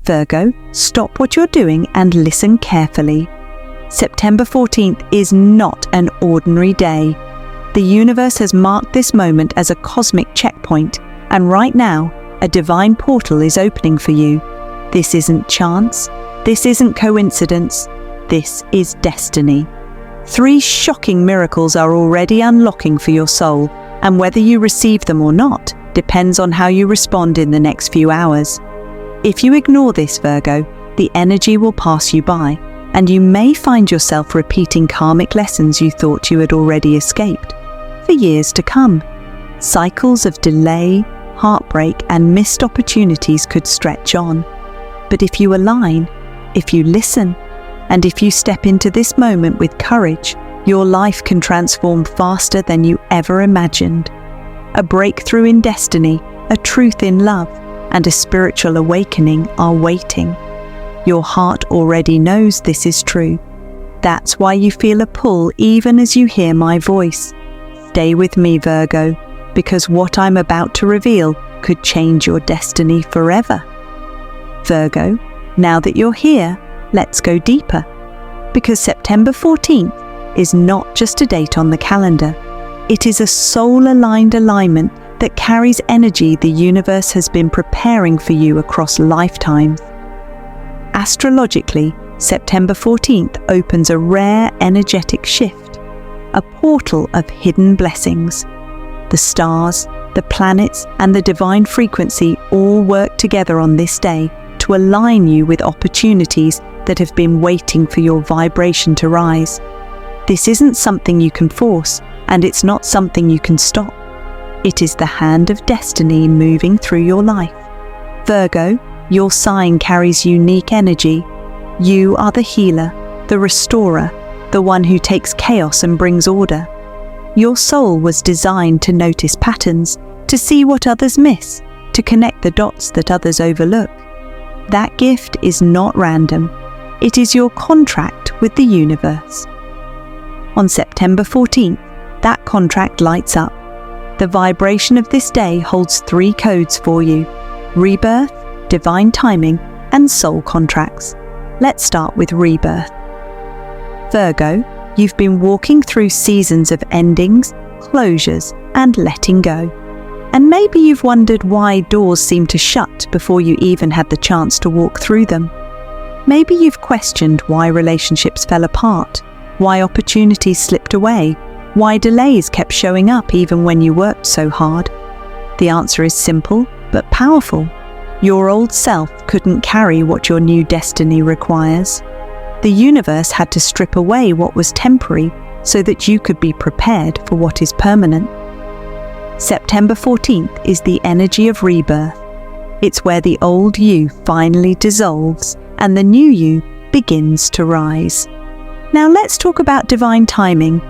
Virgo, stop what you're doing and listen carefully. September 14th is not an ordinary day. The universe has marked this moment as a cosmic checkpoint, and right now, a divine portal is opening for you. This isn't chance. This isn't coincidence. This is destiny. 3 shocking miracles are already unlocking for your soul, and whether you receive them or not depends on how you respond in the next few hours. If you ignore this, Virgo, the energy will pass you by, and you may find yourself repeating karmic lessons you thought you had already escaped for years to come. Cycles of delay, heartbreak, and missed opportunities could stretch on. But if you align, if you listen, and if you step into this moment with courage, your life can transform faster than you ever imagined. A breakthrough in destiny, a truth in love, and a spiritual awakening are waiting. Your heart already knows this is true. That's why you feel a pull even as you hear my voice. Stay with me, Virgo, because what I'm about to reveal could change your destiny forever. Virgo, now that you're here, let's go deeper. Because September 14th is not just a date on the calendar. It is a soul-aligned alignment that carries energy the universe has been preparing for you across lifetimes. Astrologically, September 14th opens a rare energetic shift, a portal of hidden blessings. The stars, the planets, and the divine frequency all work together on this day to align you with opportunities that have been waiting for your vibration to rise. This isn't something you can force, and it's not something you can stop. It is the hand of destiny moving through your life. Virgo, your sign carries unique energy. You are the healer, the restorer, the one who takes chaos and brings order. Your soul was designed to notice patterns, to see what others miss, to connect the dots that others overlook. That gift is not random. It is your contract with the universe. On September 14th, that contract lights up. The vibration of this day holds 3 codes for you: rebirth, divine timing, and soul contracts. Let's start with rebirth. Virgo, you've been walking through seasons of endings, closures, and letting go. And maybe you've wondered why doors seem to shut before you even had the chance to walk through them. Maybe you've questioned why relationships fell apart, why opportunities slipped away, why delays kept showing up even when you worked so hard. The answer is simple but powerful. Your old self couldn't carry what your new destiny requires. The universe had to strip away what was temporary so that you could be prepared for what is permanent. September 14th is the energy of rebirth. It's where the old you finally dissolves and the new you begins to rise. Now let's talk about divine timing.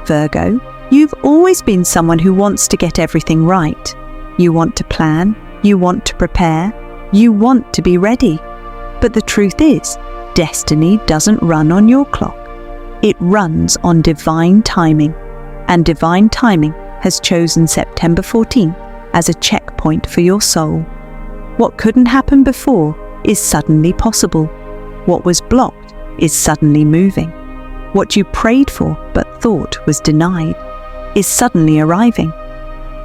Virgo, you've always been someone who wants to get everything right. You want to plan, you want to prepare, you want to be ready. But the truth is, destiny doesn't run on your clock. It runs on divine timing, and divine timing has chosen September 14th as a checkpoint for your soul. What couldn't happen before is suddenly possible. What was blocked is suddenly moving. What you prayed for but thought was denied is suddenly arriving.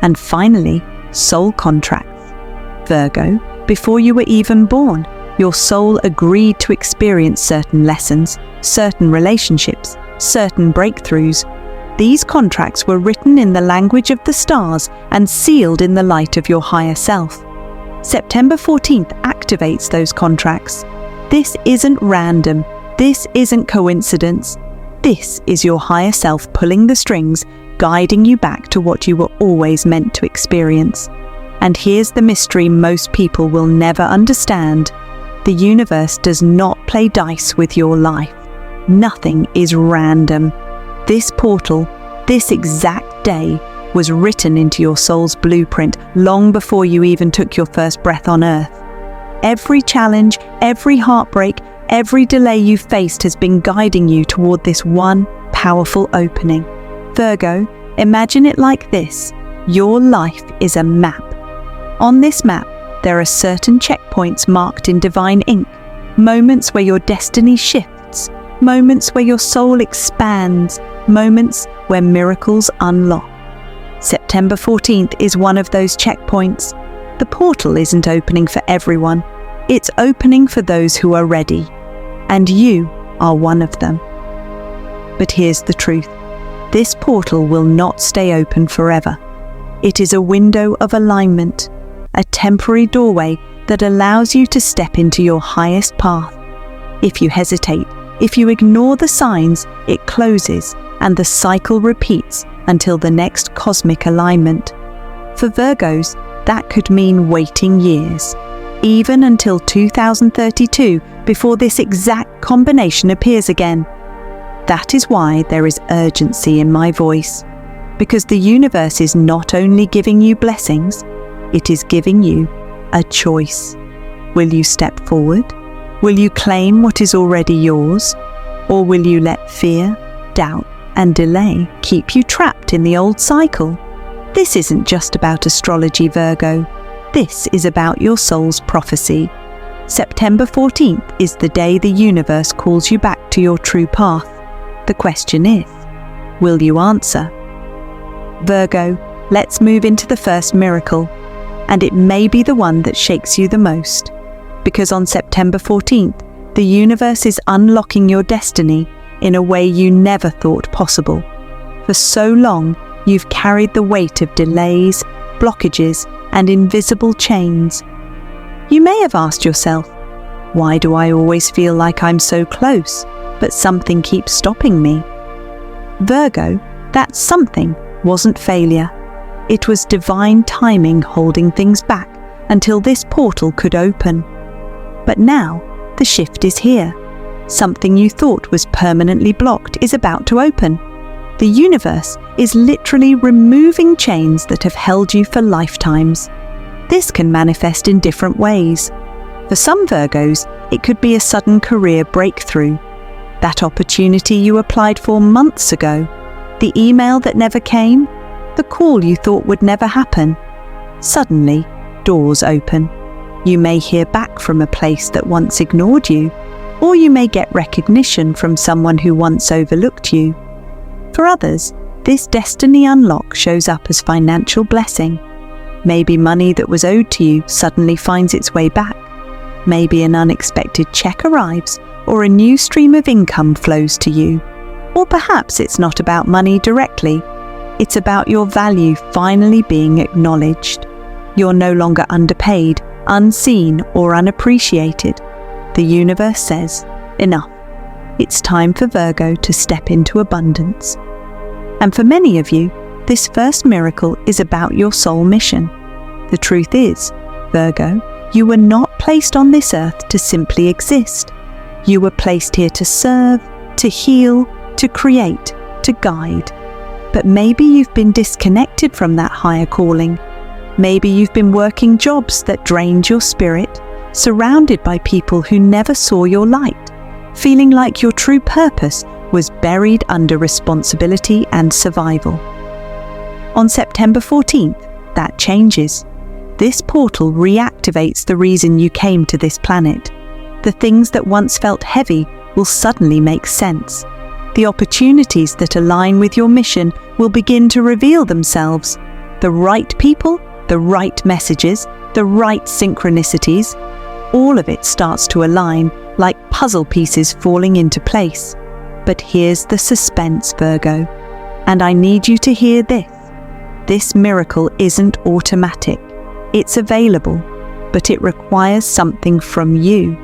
And finally, soul contracts. Virgo, before you were even born, your soul agreed to experience certain lessons, certain relationships, certain breakthroughs. These contracts were written in the language of the stars and sealed in the light of your higher self. September 14th activates those contracts. This isn't random. This isn't coincidence. This is your higher self pulling the strings, guiding you back to what you were always meant to experience. And here's the mystery most people will never understand. The universe does not play dice with your life. Nothing is random. This portal, this exact day, was written into your soul's blueprint long before you even took your first breath on earth. Every challenge, every heartbreak, every delay you faced has been guiding you toward this one powerful opening. Virgo, imagine it like this. Your life is a map. On this map, there are certain checkpoints marked in divine ink, moments where your destiny shifts, moments where your soul expands, moments where miracles unlock. September 14th is one of those checkpoints. The portal isn't opening for everyone. It's opening for those who are ready. And you are one of them. But here's the truth. This portal will not stay open forever. It is a window of alignment, a temporary doorway that allows you to step into your highest path. If you hesitate, if you ignore the signs, it closes and the cycle repeats until the next cosmic alignment. For Virgos, that could mean waiting years, even until 2032 before this exact combination appears again. That is why there is urgency in my voice, because the universe is not only giving you blessings, it is giving you a choice. Will you step forward? Will you claim what is already yours? Or will you let fear, doubt, and delay keep you trapped in the old cycle? This isn't just about astrology, Virgo. This is about your soul's prophecy. September 14th is the day the universe calls you back to your true path. The question is, will you answer? Virgo, let's move into the first miracle, and it may be the one that shakes you the most, because on September 14th, the universe is unlocking your destiny in a way you never thought possible. For so long, you've carried the weight of delays, blockages, and invisible chains. You may have asked yourself, why do I always feel like I'm so close, but something keeps stopping me? Virgo, that something wasn't failure. It was divine timing holding things back until this portal could open. But now, the shift is here. Something you thought was permanently blocked is about to open. The universe is literally removing chains that have held you for lifetimes. This can manifest in different ways. For some Virgos, it could be a sudden career breakthrough. That opportunity you applied for months ago, the email that never came, the call you thought would never happen. Suddenly, doors open. You may hear back from a place that once ignored you, or you may get recognition from someone who once overlooked you. For others, this destiny unlock shows up as financial blessing. Maybe money that was owed to you suddenly finds its way back. Maybe an unexpected check arrives, or a new stream of income flows to you. Or perhaps it's not about money directly. It's about your value finally being acknowledged. You're no longer underpaid, unseen, or unappreciated. The universe says, enough. It's time for Virgo to step into abundance. And for many of you, this first miracle is about your soul mission. The truth is, Virgo, you were not placed on this earth to simply exist. You were placed here to serve, to heal, to create, to guide. But maybe you've been disconnected from that higher calling. Maybe you've been working jobs that drained your spirit, surrounded by people who never saw your light, feeling like your true purpose was buried under responsibility and survival. On September 14th, that changes. This portal reactivates the reason you came to this planet. The things that once felt heavy will suddenly make sense. The opportunities that align with your mission will begin to reveal themselves. The right people, the right messages, the right synchronicities, all of it starts to align like puzzle pieces falling into place. But here's the suspense, Virgo, and I need you to hear this. This miracle isn't automatic. It's available, but it requires something from you.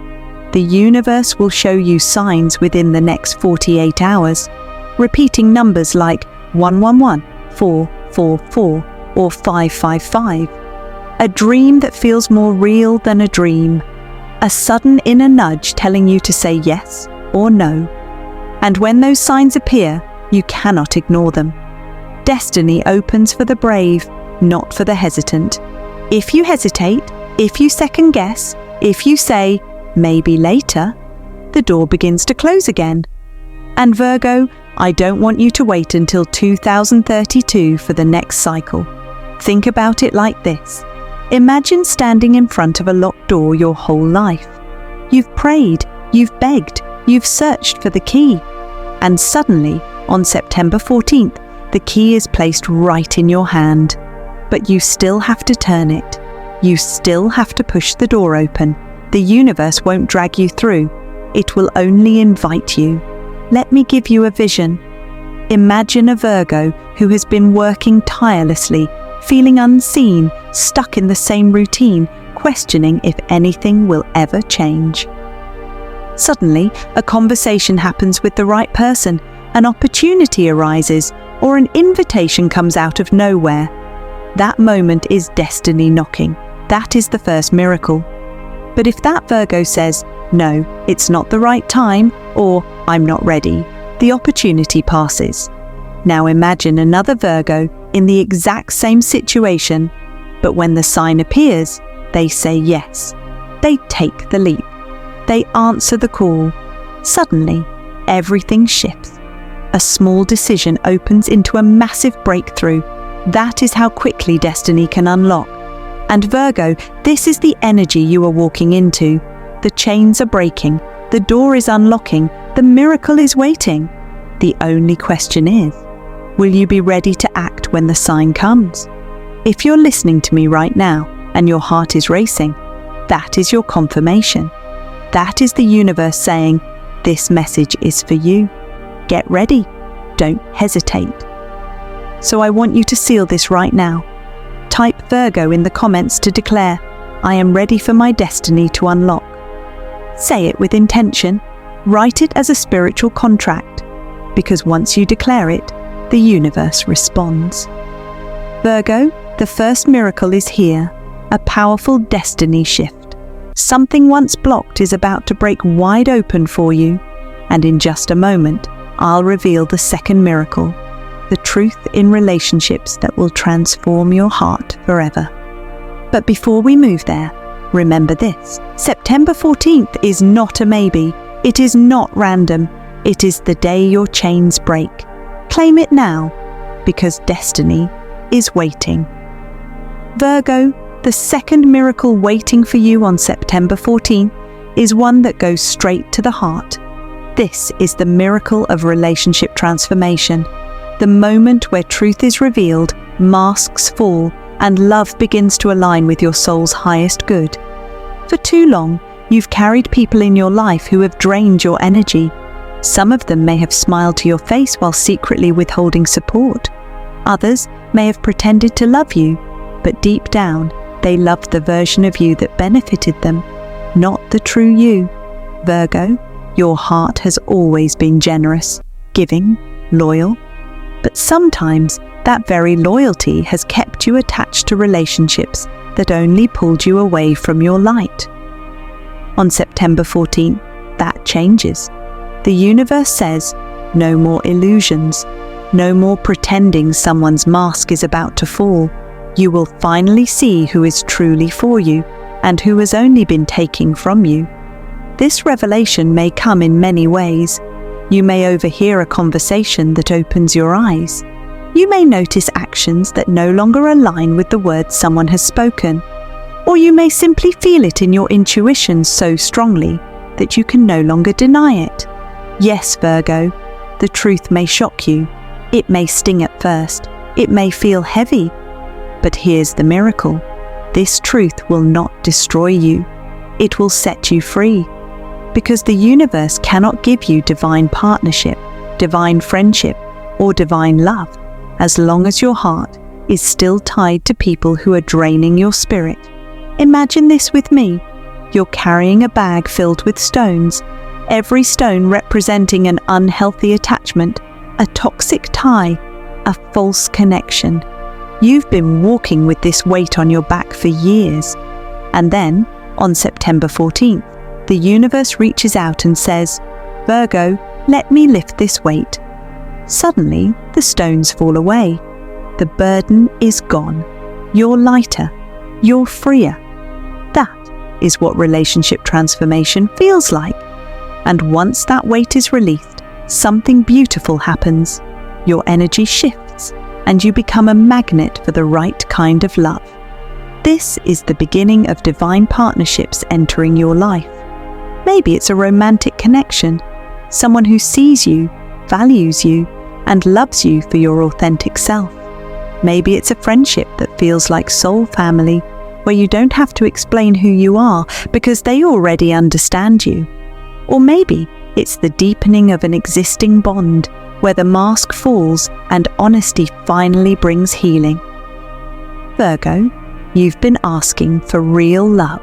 The universe will show you signs within the next 48 hours, repeating numbers like 111, 444, or 555. A dream that feels more real than a dream. A sudden inner nudge telling you to say yes or no. And when those signs appear, you cannot ignore them. Destiny opens for the brave, not for the hesitant. If you hesitate, if you second guess, if you say, maybe later, the door begins to close again. And Virgo, I don't want you to wait until 2032 for the next cycle. Think about it like this. Imagine standing in front of a locked door your whole life. You've prayed, you've begged, you've searched for the key. And suddenly, on September 14th, the key is placed right in your hand. But you still have to turn it. You still have to push the door open. The universe won't drag you through. It will only invite you. Let me give you a vision. Imagine a Virgo who has been working tirelessly, feeling unseen, stuck in the same routine, questioning if anything will ever change. Suddenly, a conversation happens with the right person, an opportunity arises, or an invitation comes out of nowhere. That moment is destiny knocking. That is the first miracle. But if that Virgo says, "No, it's not the right time," or "I'm not ready," the opportunity passes. Now imagine another Virgo in the exact same situation, but when the sign appears, they say yes. They take the leap. They answer the call. Suddenly, everything shifts. A small decision opens into a massive breakthrough. That is how quickly destiny can unlock. And Virgo, this is the energy you are walking into. The chains are breaking. The door is unlocking. The miracle is waiting. The only question is, will you be ready to act when the sign comes? If you're listening to me right now and your heart is racing, that is your confirmation. That is the universe saying, this message is for you. Get ready. Don't hesitate. So I want you to seal this right now. Type Virgo in the comments to declare, I am ready for my destiny to unlock. Say it with intention. Write it as a spiritual contract, because once you declare it, the universe responds. Virgo, the first miracle is here, a powerful destiny shift. Something once blocked is about to break wide open for you, and in just a moment, I'll reveal the second miracle, the truth in relationships that will transform your heart forever. But before we move there, remember this: September 14th is not a maybe. It is not random. It is the day your chains break. Claim it now, because destiny is waiting. Virgo, the second miracle waiting for you on September 14th is one that goes straight to the heart. This is the miracle of relationship transformation, the moment where truth is revealed, masks fall, and love begins to align with your soul's highest good. For too long, you've carried people in your life who have drained your energy. Some of them may have smiled to your face while secretly withholding support. Others may have pretended to love you, but deep down, they loved the version of you that benefited them, not the true you. Virgo, your heart has always been generous, giving, loyal. But sometimes that very loyalty has kept you attached to relationships that only pulled you away from your light. On September 14th, that changes. The universe says, no more illusions, no more pretending someone's mask is about to fall. You will finally see who is truly for you and who has only been taking from you. This revelation may come in many ways. You may overhear a conversation that opens your eyes. You may notice actions that no longer align with the words someone has spoken. Or you may simply feel it in your intuition so strongly that you can no longer deny it. Yes, Virgo, the truth may shock you. It may sting at first. It may feel heavy. But here's the miracle. This truth will not destroy you. It will set you free. Because the universe cannot give you divine partnership, divine friendship, or divine love as long as your heart is still tied to people who are draining your spirit. Imagine this with me. You're carrying a bag filled with stones, every stone representing an unhealthy attachment, a toxic tie, a false connection. You've been walking with this weight on your back for years. And then, on September 14th, the universe reaches out and says, Virgo, let me lift this weight. Suddenly, the stones fall away. The burden is gone. You're lighter. You're freer. That is what relationship transformation feels like. And once that weight is released, something beautiful happens. Your energy shifts, and you become a magnet for the right kind of love. This is the beginning of divine partnerships entering your life. Maybe it's a romantic connection, someone who sees you, values you, and loves you for your authentic self. Maybe it's a friendship that feels like soul family, where you don't have to explain who you are because they already understand you. Or maybe it's the deepening of an existing bond, where the mask falls and honesty finally brings healing. Virgo, you've been asking for real love,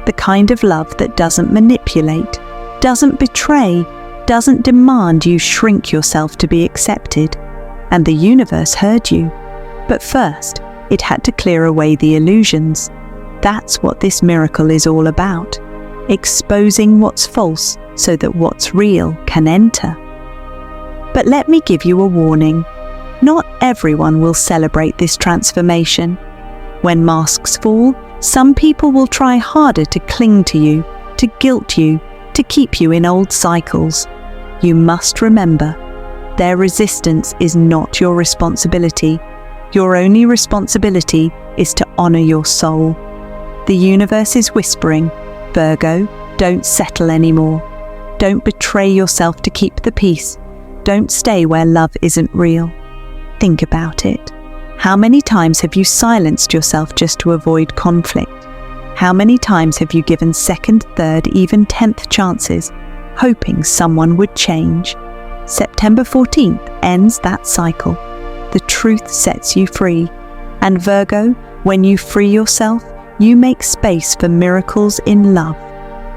the kind of love that doesn't manipulate, doesn't betray, doesn't demand you shrink yourself to be accepted. And the universe heard you. But first, it had to clear away the illusions. That's what this miracle is all about, exposing what's false so that what's real can enter. But let me give you a warning. Not everyone will celebrate this transformation. When masks fall, some people will try harder to cling to you, to guilt you, to keep you in old cycles. You must remember, their resistance is not your responsibility. Your only responsibility is to honor your soul. The universe is whispering, Virgo, don't settle anymore. Don't betray yourself to keep the peace. Don't stay where love isn't real. Think about it. How many times have you silenced yourself just to avoid conflict? How many times have you given second, third, even 10th chances, hoping someone would change? September 14th ends that cycle. The truth sets you free. And Virgo, when you free yourself, you make space for miracles in love.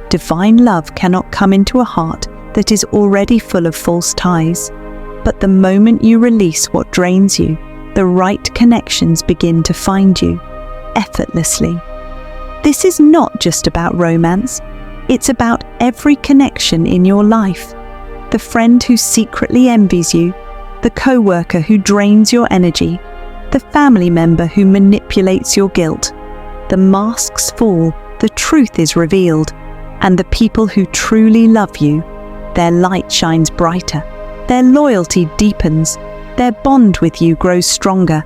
Divine love cannot come into a heart that is already full of false ties. But the moment you release what drains you, the right connections begin to find you, effortlessly. This is not just about romance. It's about every connection in your life. The friend who secretly envies you, the co-worker who drains your energy, the family member who manipulates your guilt. The masks fall, the truth is revealed, and the people who truly love you, their light shines brighter, their loyalty deepens, their bond with you grows stronger.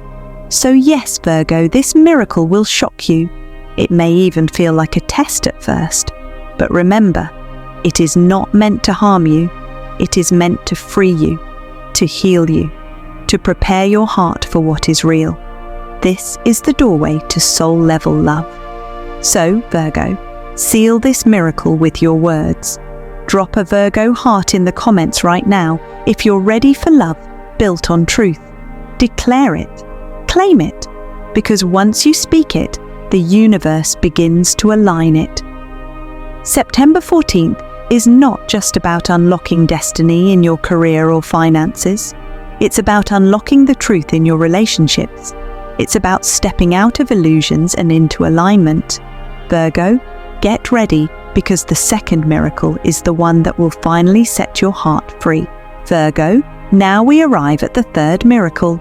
So yes, Virgo, this miracle will shock you. It may even feel like a test at first, but remember, it is not meant to harm you. It is meant to free you, to heal you, to prepare your heart for what is real. This is the doorway to soul-level love. So, Virgo, seal this miracle with your words. Drop a Virgo heart in the comments right now if you're ready for love built on truth. Declare it, claim it, because once you speak it, the universe begins to align it. September 14th is not just about unlocking destiny in your career or finances. It's about unlocking the truth in your relationships. It's about stepping out of illusions and into alignment. Virgo, get ready, because the second miracle is the one that will finally set your heart free. Virgo, now we arrive at the third miracle,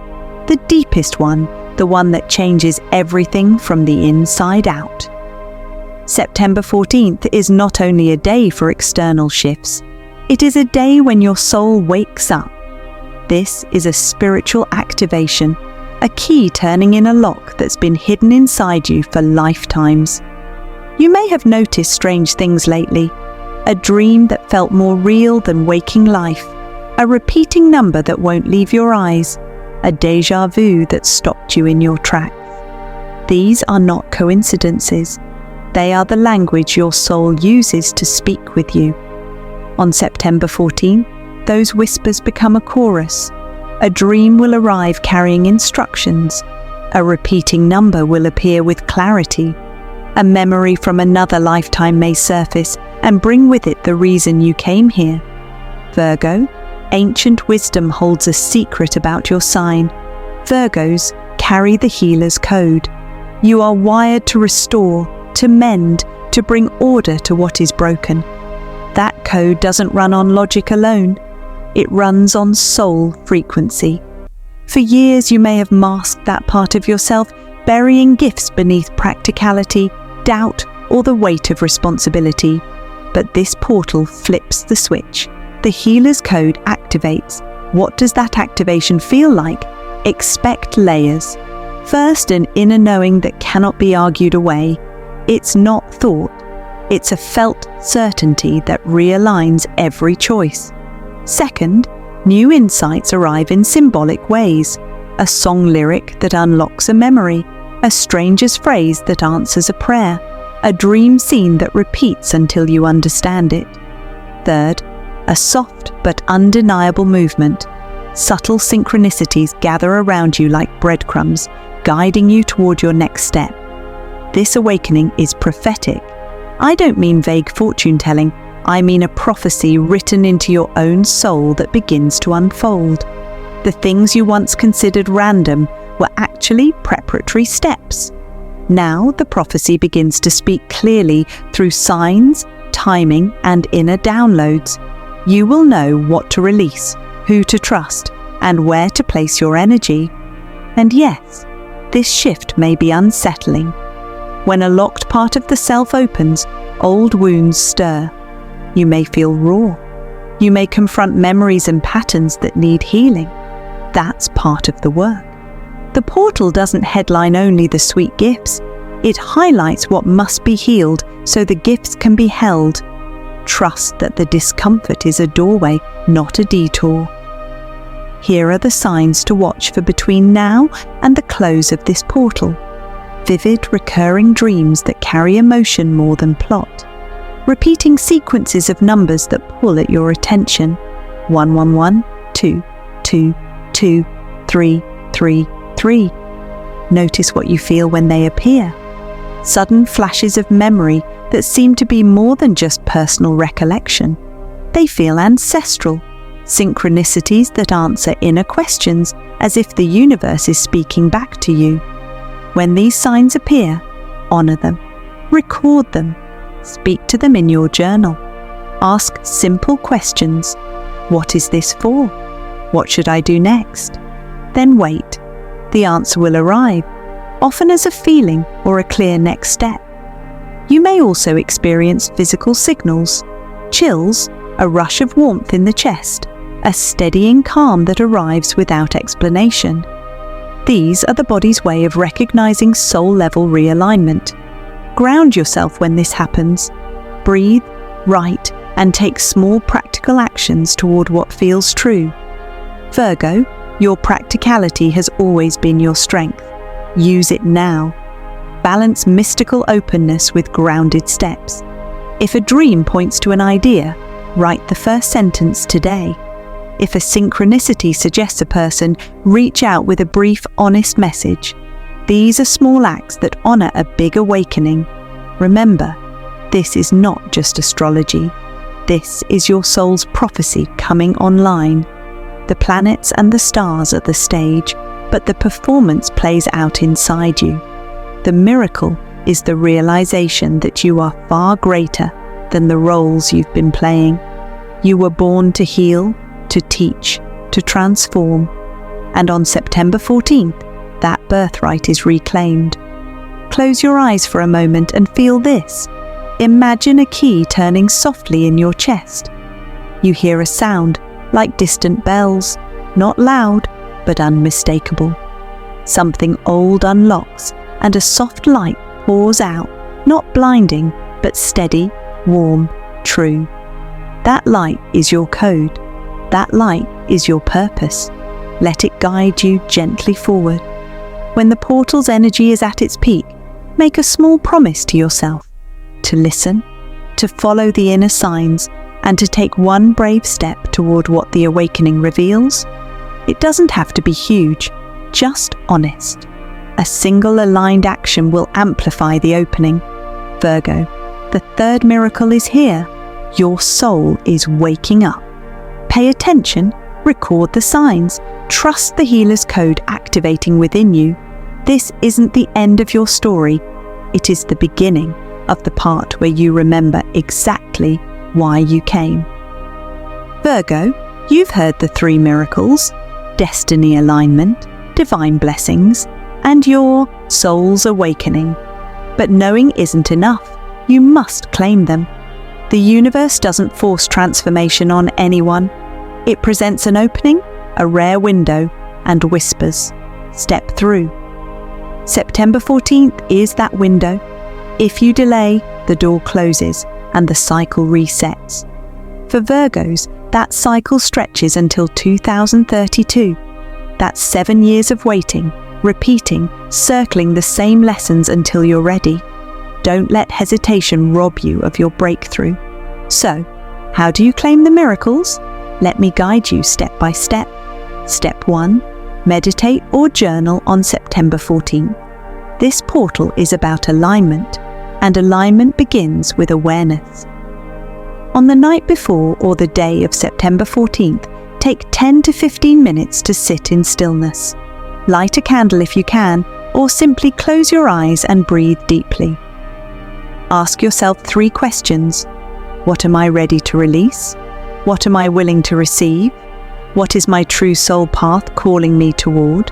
the deepest one, the one that changes everything from the inside out. September 14th is not only a day for external shifts, it is a day when your soul wakes up. This is a spiritual activation, a key turning in a lock that's been hidden inside you for lifetimes. You may have noticed strange things lately, a dream that felt more real than waking life, a repeating number that won't leave your eyes, a déjà vu that stopped you in your tracks. These are not coincidences. They are the language your soul uses to speak with you. On September 14th, those whispers become a chorus. A dream will arrive carrying instructions. A repeating number will appear with clarity. A memory from another lifetime may surface and bring with it the reason you came here. Virgo, ancient wisdom holds a secret about your sign. Virgos carry the healer's code. You are wired to restore, to mend, to bring order to what is broken. That code doesn't run on logic alone. It runs on soul frequency. For years you may have masked that part of yourself, burying gifts beneath practicality, doubt, or the weight of responsibility. But this portal flips the switch. The healer's code activates. What does that activation feel like? Expect layers. First, an inner knowing that cannot be argued away. It's not thought. It's a felt certainty that realigns every choice. Second, new insights arrive in symbolic ways. A song lyric that unlocks a memory, a stranger's phrase that answers a prayer, a dream scene that repeats until you understand it. Third, a soft but undeniable movement. Subtle synchronicities gather around you like breadcrumbs, guiding you toward your next step. This awakening is prophetic. I don't mean vague fortune-telling, I mean a prophecy written into your own soul that begins to unfold. The things you once considered random were actually preparatory steps. Now the prophecy begins to speak clearly through signs, timing, and inner downloads. You will know what to release, who to trust, and where to place your energy. And yes, this shift may be unsettling. When a locked part of the self opens, old wounds stir. You may feel raw. You may confront memories and patterns that need healing. That's part of the work. The portal doesn't headline only the sweet gifts. It highlights what must be healed so the gifts can be held. Trust that the discomfort is a doorway, not a detour. Here are the signs to watch for between now and the close of this portal. Vivid, recurring dreams that carry emotion more than plot. Repeating sequences of numbers that pull at your attention. 111, 2, 2, 2, 3, 3, 3. Notice what you feel when they appear. Sudden flashes of memory that seem to be more than just personal recollection. They feel ancestral. Synchronicities that answer inner questions as if the universe is speaking back to you. When these signs appear, honor them. Record them. Speak to them in your journal. Ask simple questions. What is this for? What should I do next? Then wait. The answer will arrive, often as a feeling or a clear next step. You may also experience physical signals, chills, a rush of warmth in the chest, a steadying calm that arrives without explanation. These are the body's way of recognizing soul-level realignment. Ground yourself when this happens. Breathe, write, and take small practical actions toward what feels true. Virgo, your practicality has always been your strength. Use it now. Balance mystical openness with grounded steps. If a dream points to an idea, write the first sentence today. If a synchronicity suggests a person, reach out with a brief, honest message. These are small acts that honor a big awakening. Remember, this is not just astrology. This is your soul's prophecy coming online. The planets and the stars are the stage, but the performance plays out inside you. The miracle is the realization that you are far greater than the roles you've been playing. You were born to heal, to teach, to transform. And on September 14th, that birthright is reclaimed. Close your eyes for a moment and feel this. Imagine a key turning softly in your chest. You hear a sound like distant bells, not loud, but unmistakable. Something old unlocks and a soft light pours out, not blinding, but steady, warm, true. That light is your code. That light is your purpose. Let it guide you gently forward. When the portal's energy is at its peak, make a small promise to yourself to listen, to follow the inner signs, and to take one brave step toward what the awakening reveals. It doesn't have to be huge, just honest. A single aligned action will amplify the opening. Virgo, the third miracle is here. Your soul is waking up. Pay attention, record the signs, trust the healer's code activating within you. This isn't the end of your story. It is the beginning of the part where you remember exactly why you came. Virgo, you've heard the three miracles: destiny alignment, divine blessings, and your soul's awakening. But knowing isn't enough. You must claim them. The universe doesn't force transformation on anyone. It presents an opening, a rare window, and whispers, "Step through." September 14th is that window. If you delay, the door closes and the cycle resets. For Virgos, that cycle stretches until 2032. That's 7 years of waiting, repeating, circling the same lessons until you're ready. Don't let hesitation rob you of your breakthrough. So, how do you claim the miracles? Let me guide you step by step. Step 1. Meditate or journal on September 14th. This portal is about alignment, and alignment begins with awareness. On the night before or the day of September 14th, take 10 to 15 minutes to sit in stillness. Light a candle if you can, or simply close your eyes and breathe deeply. Ask yourself 3 questions. What am I ready to release? What am I willing to receive? What is my true soul path calling me toward?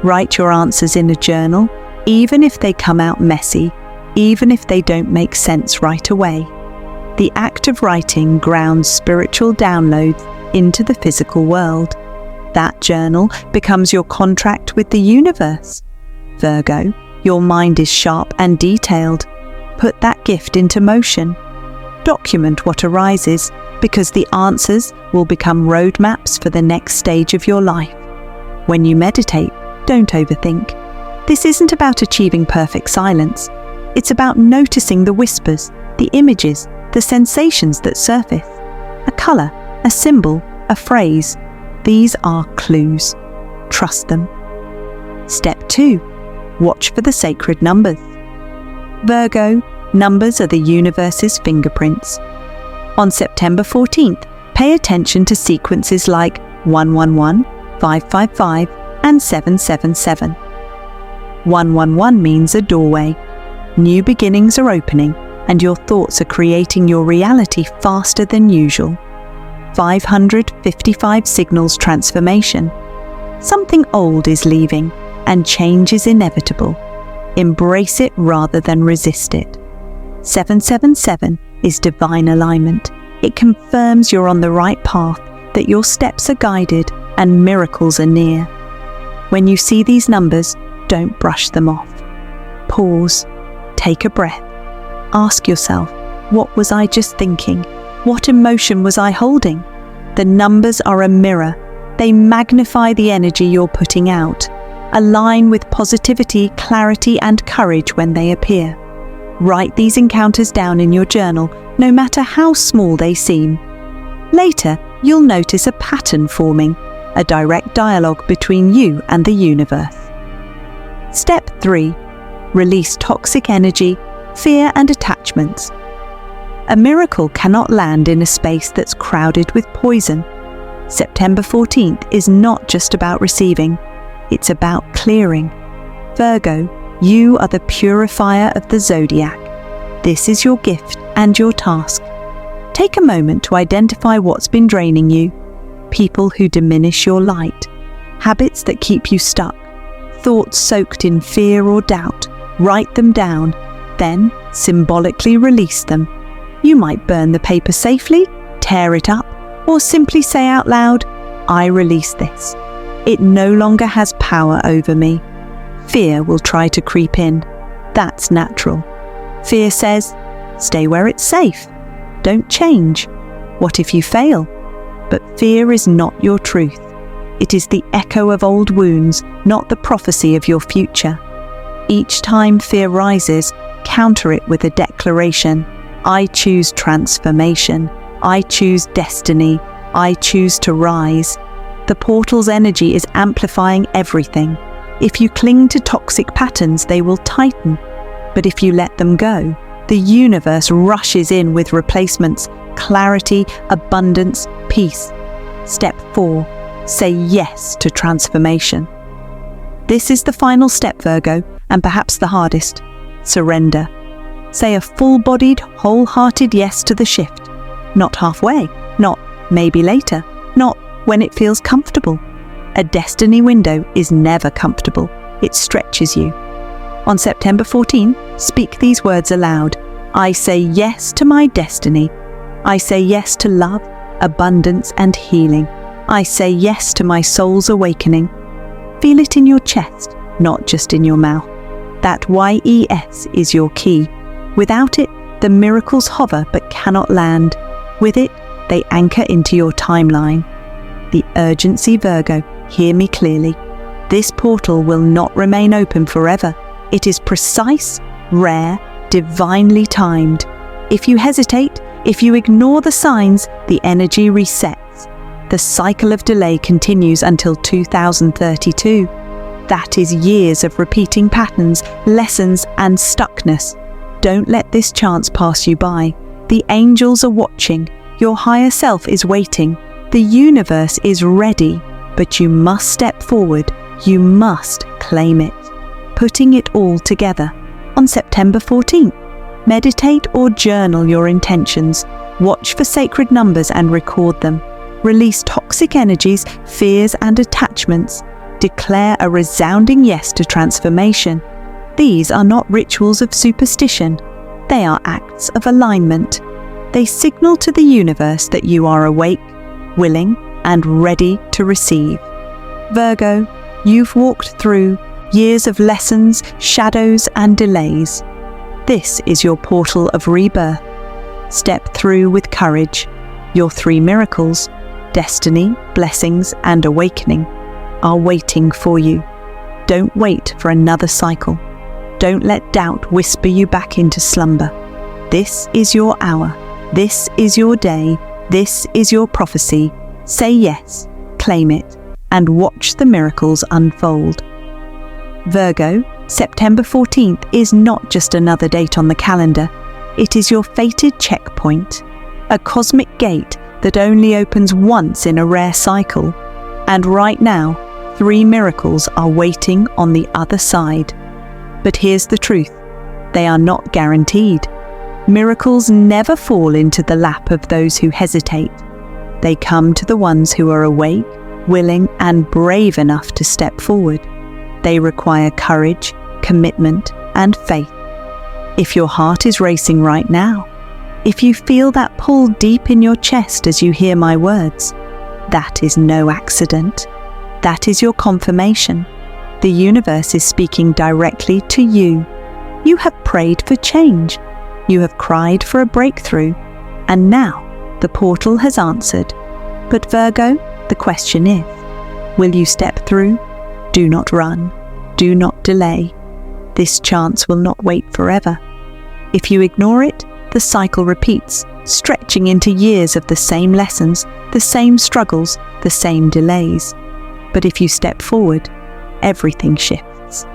Write your answers in a journal, even if they come out messy, even if they don't make sense right away. The act of writing grounds spiritual downloads into the physical world. That journal becomes your contract with the universe. Virgo, your mind is sharp and detailed. Put that gift into motion. Document what arises, because the answers will become roadmaps for the next stage of your life. When you meditate, don't overthink. This isn't about achieving perfect silence. It's about noticing the whispers, the images, the sensations that surface. A color, a symbol, a phrase. These are clues. Trust them. Step 2. Watch for the sacred numbers. Virgo, numbers are the universe's fingerprints. On September 14th, pay attention to sequences like 111, 555, and 777. 111 means a doorway. New beginnings are opening, and your thoughts are creating your reality faster than usual. 555 signals transformation. Something old is leaving, and change is inevitable. Embrace it rather than resist it. 777 is divine alignment. It confirms you're on the right path, that your steps are guided, and miracles are near. When you see these numbers, don't brush them off. Pause. Take a breath. Ask yourself, what was I just thinking? What emotion was I holding? The numbers are a mirror. They magnify the energy you're putting out. Align with positivity, clarity, and courage when they appear. Write these encounters down in your journal, no matter how small they seem. Later, you'll notice a pattern forming, a direct dialogue between you and the universe. Step 3. Release toxic energy, fear, and attachments. A miracle cannot land in a space that's crowded with poison. September 14th is not just about receiving, it's about clearing. Virgo, you are the purifier of the zodiac. This is your gift and your task. Take a moment to identify what's been draining you, people who diminish your light, habits that keep you stuck, thoughts soaked in fear or doubt. Write them down, then symbolically release them. You might burn the paper safely, tear it up, or simply say out loud, I release this. It no longer has power over me. Fear will try to creep in. That's natural. Fear says, stay where it's safe. Don't change. What if you fail? But fear is not your truth. It is the echo of old wounds, not the prophecy of your future. Each time fear rises, counter it with a declaration. I choose transformation. I choose destiny. I choose to rise. The portal's energy is amplifying everything. If you cling to toxic patterns, they will tighten. But if you let them go, the universe rushes in with replacements, clarity, abundance, peace. Step 4. Say yes to transformation. This is the final step, Virgo, and perhaps the hardest. Surrender. Say a full-bodied, wholehearted yes to the shift. Not halfway, not maybe later, not when it feels comfortable. A destiny window is never comfortable. It stretches you. On September 14, speak these words aloud. I say yes to my destiny. I say yes to love, abundance, and healing. I say yes to my soul's awakening. Feel it in your chest, not just in your mouth. That YES is your key. Without it, the miracles hover but cannot land. With it, they anchor into your timeline. The urgency, Virgo, hear me clearly. This portal will not remain open forever. It is precise, rare, divinely timed. If you hesitate, if you ignore the signs, the energy resets. The cycle of delay continues until 2032. That is years of repeating patterns, lessons, and stuckness. Don't let this chance pass you by. The angels are watching. Your higher self is waiting. The universe is ready, but you must step forward. You must claim it. Putting it all together. On September 14th, meditate or journal your intentions. Watch for sacred numbers and record them. Release toxic energies, fears, and attachments. Declare a resounding yes to transformation. These are not rituals of superstition. They are acts of alignment. They signal to the universe that you are awake, willing, and ready to receive. Virgo, you've walked through years of lessons, shadows, and delays. This is your portal of rebirth. Step through with courage. Your 3 miracles, destiny, blessings, and awakening, are waiting for you. Don't wait for another cycle. Don't let doubt whisper you back into slumber. This is your hour. This is your day. This is your prophecy. Say yes, claim it, and watch the miracles unfold. Virgo, September 14th is not just another date on the calendar. It is your fated checkpoint, a cosmic gate that only opens once in a rare cycle. And right now, 3 miracles are waiting on the other side. But here's the truth. They are not guaranteed. Miracles never fall into the lap of those who hesitate. They come to the ones who are awake, willing, and brave enough to step forward. They require courage, commitment, and faith. If your heart is racing right now, if you feel that pull deep in your chest as you hear my words, that is no accident. That is your confirmation. The universe is speaking directly to you. You have prayed for change. You have cried for a breakthrough. And now the portal has answered. But Virgo, the question is, will you step through? Do not run. Do not delay. This chance will not wait forever. If you ignore it, the cycle repeats, stretching into years of the same lessons, the same struggles, the same delays. But if you step forward, everything shifts.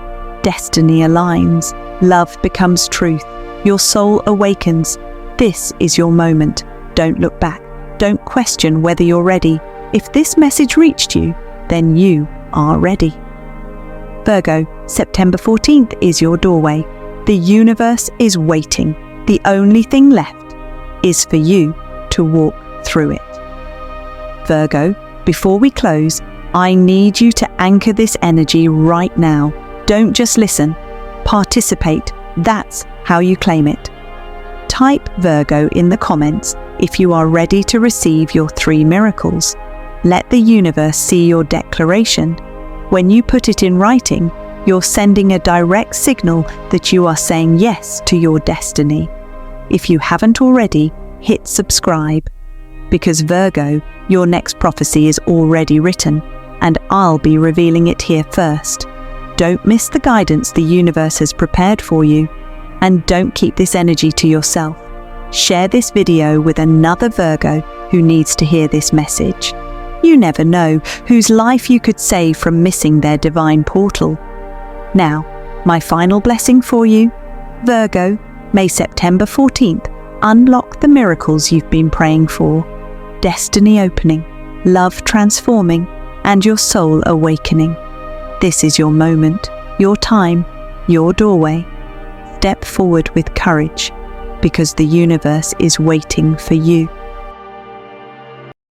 Destiny aligns. Love becomes truth. Your soul awakens. This is your moment. Don't look back. Don't question whether you're ready. If this message reached you, then you are ready. Virgo, September 14th is your doorway. The universe is waiting. The only thing left is for you to walk through it. Virgo, before we close, I need you to anchor this energy right now. Don't just listen. Participate. That's how you claim it. Type Virgo in the comments if you are ready to receive your 3 miracles. Let the universe see your declaration. When you put it in writing, you're sending a direct signal that you are saying yes to your destiny. If you haven't already, hit subscribe. Because Virgo, your next prophecy is already written, and I'll be revealing it here first. Don't miss the guidance the universe has prepared for you. And don't keep this energy to yourself. Share this video with another Virgo who needs to hear this message. You never know whose life you could save from missing their divine portal. Now, my final blessing for you, Virgo, may September 14th unlock the miracles you've been praying for. Destiny opening, love transforming, and your soul awakening. This is your moment, your time, your doorway. Step forward with courage, because the universe is waiting for you.